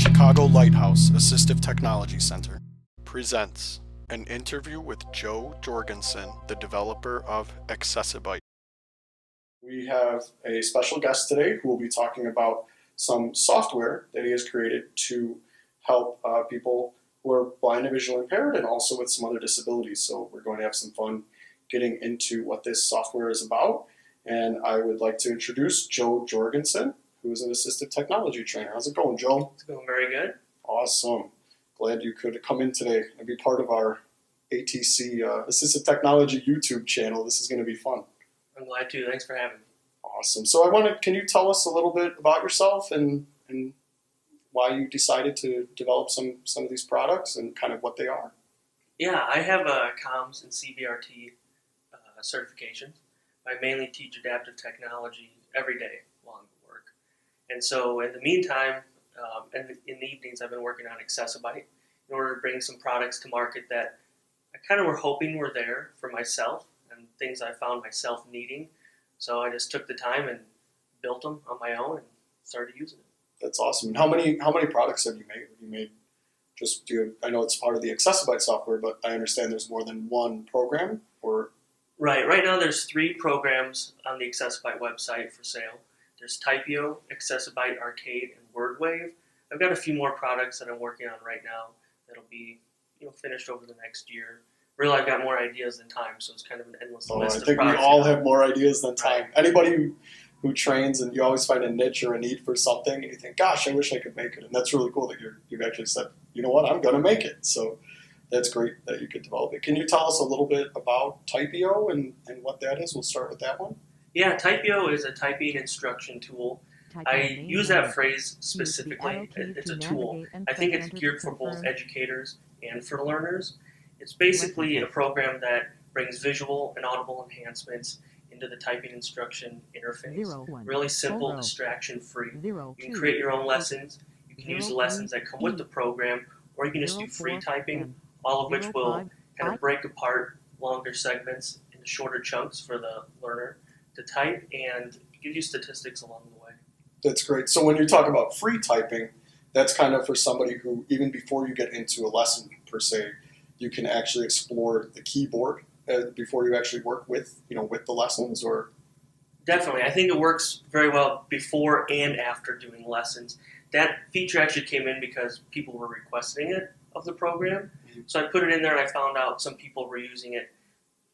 Chicago Lighthouse Assistive Technology Center presents an interview with Joe Jorgensen, the developer of Accessibyte. We have a special guest today who will be talking about some software that he has created to help people who are blind and visually impaired and also with some other disabilities. So we're going to have some fun getting into what this software is about. And I would like to introduce Joe Jorgensen, who is an assistive technology trainer. How's it going, Joe? It's going very good. Awesome. Glad you could come in today and be part of our ATC Assistive Technology YouTube channel. This is going to be fun. I'm glad to. Thanks for having me. Awesome. So can you tell us a little bit about yourself and why you decided to develop some of these products and kind of what they are? Yeah, I have a comms and CBRT certifications. I mainly teach adaptive technology every day while I'm at work. And so in the meantime, and in the evenings, I've been working on Accessibyte in order to bring some products to market that I kind of were hoping were there for myself and things I found myself needing. So I just took the time and built them on my own and started using it. That's awesome. And how many products have you made? Have you made I know it's part of the Accessibyte software, but I understand there's more than one program, or? Right now there's 3 programs on the Accessibyte website for sale. There's Typio, Accessibyte Arcade, and WordWave. I've got a few more products that I'm working on right now that'll be finished over the next year. Really, I've got more ideas than time, so it's kind of an endless list of products. I think we all have more ideas than time. Right. Anybody who trains, and you always find a niche or a need for something, and you think, gosh, I wish I could make it. And that's really cool that you've actually said, you know what, I'm going to make it. So that's great that you could develop it. Can you tell us a little bit about Typio and what that is? We'll start with that one. Yeah, Typio is a typing instruction tool. I use that phrase specifically. It's a tool. I think it's geared for both educators and for learners. It's basically a program that brings visual and audible enhancements into the typing instruction interface. Really simple, distraction-free. You can create your own lessons. You can use the lessons that come with the program, or you can just do free typing, all of which will kind of break apart longer segments into shorter chunks for the learner to type and give you statistics along the way. That's great. So when you talk about free typing, that's kind of for somebody who, even before you get into a lesson per se, you can actually explore the keyboard before you actually work with the lessons, or? Definitely. I think it works very well before and after doing lessons. That feature actually came in because people were requesting it of the program. So I put it in there and I found out some people were using it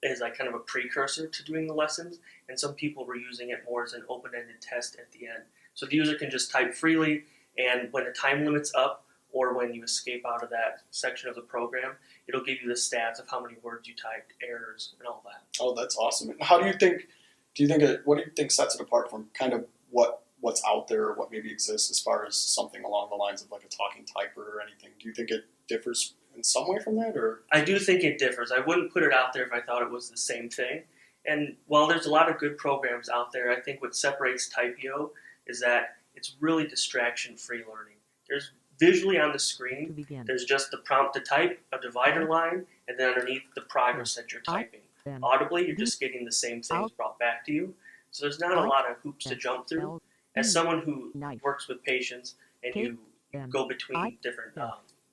as like kind of a precursor to doing the lessons, and some people were using it more as an open-ended test at the end. So the user can just type freely, and when the time limit's up or when you escape out of that section of the program, it'll give you the stats of how many words you typed, errors, and all that. Oh, that's awesome. And what do you think sets it apart from kind of what's out there or what maybe exists as far as something along the lines of like a talking typer or anything? Do you think it differs in some way from that, or? I do think it differs. I wouldn't put it out there if I thought it was the same thing. And while there's a lot of good programs out there, I think what separates Typio is that it's really distraction-free learning. There's visually on the screen, there's just the prompt to type, a divider line, and then underneath the progress that you're typing. Audibly, you're just getting the same things brought back to you. So there's not a lot of hoops to jump through. As someone who works with patients and you go between different,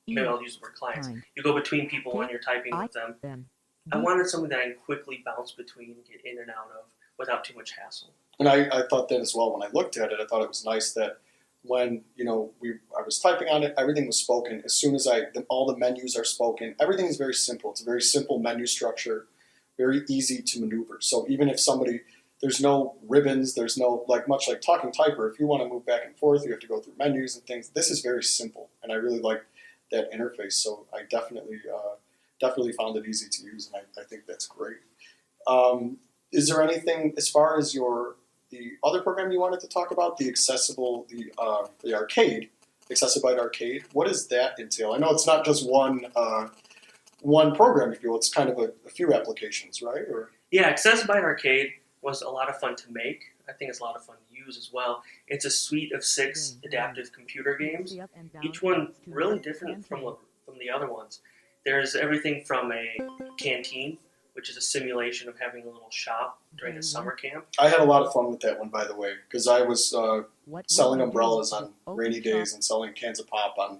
maybe I'll use the word clients, you go between people when you're typing with them, I wanted something that I can quickly bounce between and get in and out of without too much hassle. And I thought that as well when I looked at it. I thought it was nice that when I was typing on it, everything was spoken. As soon as all the menus are spoken, everything is very simple. It's a very simple menu structure, very easy to maneuver. So even if there's no ribbons, there's no much like talking typer. If you want to move back and forth, you have to go through menus and things. This is very simple, and I really like that interface. So I definitely found it easy to use, and I think that's great. Is there anything as far as the other program you wanted to talk about, the arcade, Accessibyte Arcade? What does that entail? I know it's not just one program, if you will. It's kind of a few applications, right? Or? Yeah, Accessibyte Arcade was a lot of fun to make. I think it's a lot of fun to use as well. It's a suite of 6 adaptive computer games, each one really different from the other ones. There's everything from a canteen which is a simulation of having a little shop during a summer camp. I had a lot of fun with that one, by the way, because I was selling umbrellas on rainy days and selling cans of pop on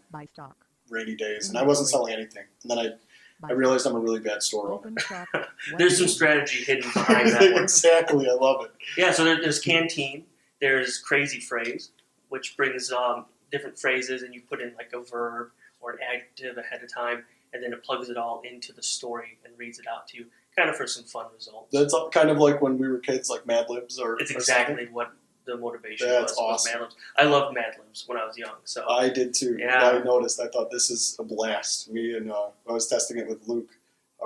rainy days, and I wasn't selling anything. And then I realized I'm a really bad store owner. There's some strategy hidden behind that one. Exactly, I love it. Yeah, so there's Canteen, there's Crazy Phrase, which brings different phrases, and you put in like a verb or an adjective ahead of time, and then it plugs it all into the story and reads it out to you, kind of for some fun results. That's kind of like when we were kids, like Mad Libs or It's exactly what the motivation was Mad Libs. I loved Mad Libs when I was young. So I did too. Yeah. I noticed. I thought this is a blast. Me and I was testing it with Luke,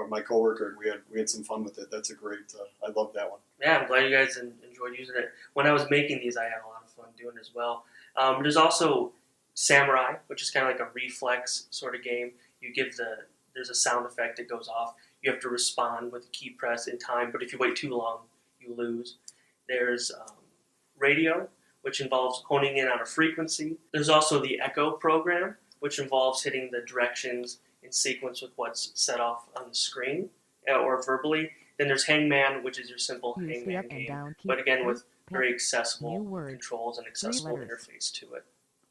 my coworker, and we had some fun with it. That's a great. I love that one. Yeah, I'm glad you guys enjoyed using it. When I was making these, I had a lot of fun doing it as well. There's also Samurai, which is kind of like a reflex sort of game. You give there's a sound effect that goes off. You have to respond with a key press in time, but if you wait too long, you lose. There's Radio, which involves honing in on a frequency. There's also the Echo program, which involves hitting the directions in sequence with what's set off on the screen or verbally. Then there's Hangman, which is your simple Hangman game, but again with very accessible controls and accessible interface to it.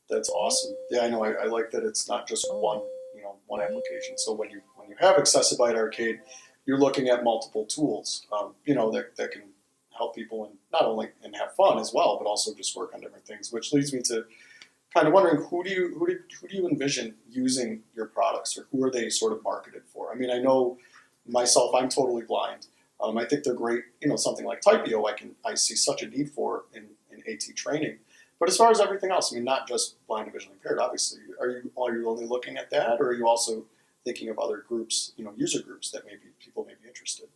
That's awesome. Yeah, I know. I like that it's not just one application. So when you have Accessibyte Arcade, you're looking at multiple tools, that can help people and not only and have fun as well, but also just work on different things. Which leads me to kind of wondering who do you envision using your products, or who are they sort of marketed for? I mean, I know myself, I'm totally blind. I think they're great. Something like Typio, I see such a need for in AT training. But as far as everything else, I mean, not just blind and visually impaired, obviously. Are you only looking at that, or are you also thinking of other groups, user groups that people may be interested?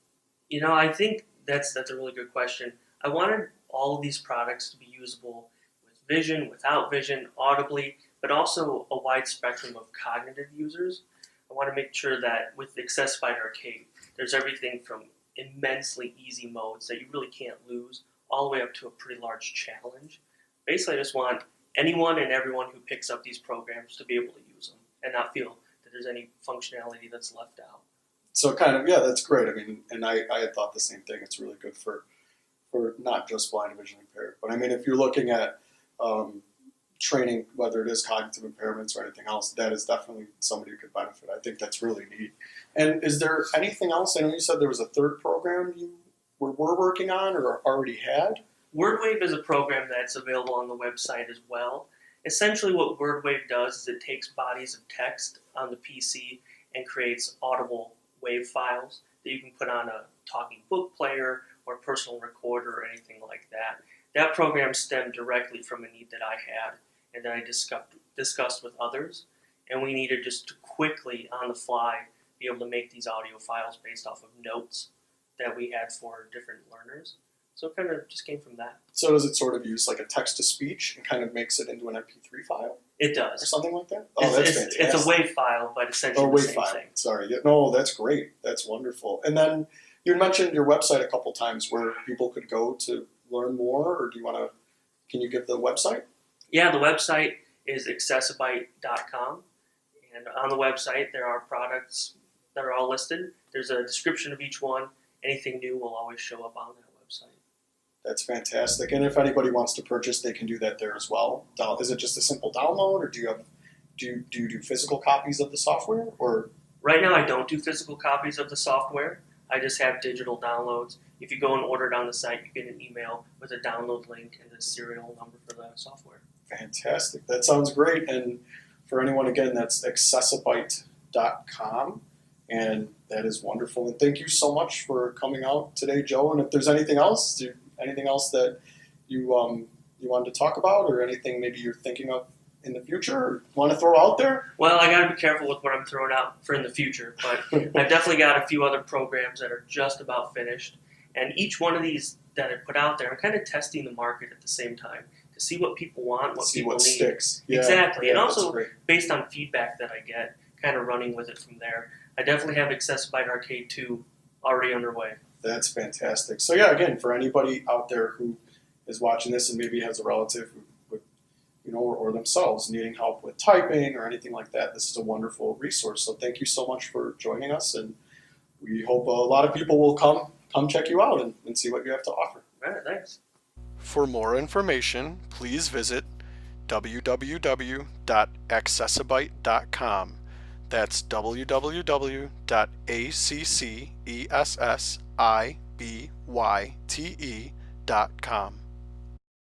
I think that's a really good question. I wanted all of these products to be usable with vision, without vision, audibly, but also a wide spectrum of cognitive users. I want to make sure that with the Accessibyte Arcade, there's everything from immensely easy modes that you really can't lose, all the way up to a pretty large challenge. Basically, I just want anyone and everyone who picks up these programs to be able to use them and not feel that there's any functionality that's left out. So kind of, yeah, that's great. I mean, and I had thought the same thing. It's really good for not just blind and visually impaired. But I mean, if you're looking at training, whether it is cognitive impairments or anything else, that is definitely somebody who could benefit. I think that's really neat. And is there anything else? I know you said there was a third program you were working on or already had. WordWave is a program that's available on the website as well. Essentially what WordWave does is it takes bodies of text on the PC and creates audible wave files that you can put on a talking book player or personal recorder or anything like that. That program stemmed directly from a need that I had and that I discussed with others. And we needed just to quickly, on the fly, be able to make these audio files based off of notes that we had for different learners. So it kind of just came from that. So does it sort of use like a text-to-speech and kind of makes it into an MP3 file? It does. Or something like that? Oh, that's fantastic. It's a WAV file, but essentially the same thing. Sorry. No, that's great. That's wonderful. And then you mentioned your website a couple times where people could go to learn more, or can you give the website? Yeah, the website is accessibyte.com. And on the website, there are products that are all listed. There's a description of each one. Anything new will always show up on that website. That's fantastic. And if anybody wants to purchase, they can do that there as well. Is it just a simple download, or do you do physical copies of the software? Or right now, I don't do physical copies of the software. I just have digital downloads. If you go and order it on the site, you get an email with a download link and the serial number for the software. Fantastic. That sounds great. And for anyone, again, that's accessibyte.com. And that is wonderful. And thank you so much for coming out today, Joe. And if there's anything else that you wanted to talk about, or anything maybe you're thinking of in the future or want to throw out there? Well, I got to be careful with what I'm throwing out for in the future, but I've definitely got a few other programs that are just about finished. And each one of these that I put out there, I'm kind of testing the market at the same time to see what people want, what people need. Sticks. Yeah, exactly. Yeah, and also based on feedback that I get, kind of running with it from there. I definitely have Accessibyte Arcade 2 already underway. That's fantastic. So yeah, again, for anybody out there who is watching this and maybe has a relative who would, or themselves needing help with typing or anything like that, this is a wonderful resource. So thank you so much for joining us, and we hope a lot of people will come check you out and see what you have to offer. All right, thanks. For more information, please visit www.accessibyte.com. That's www.accessibye.com.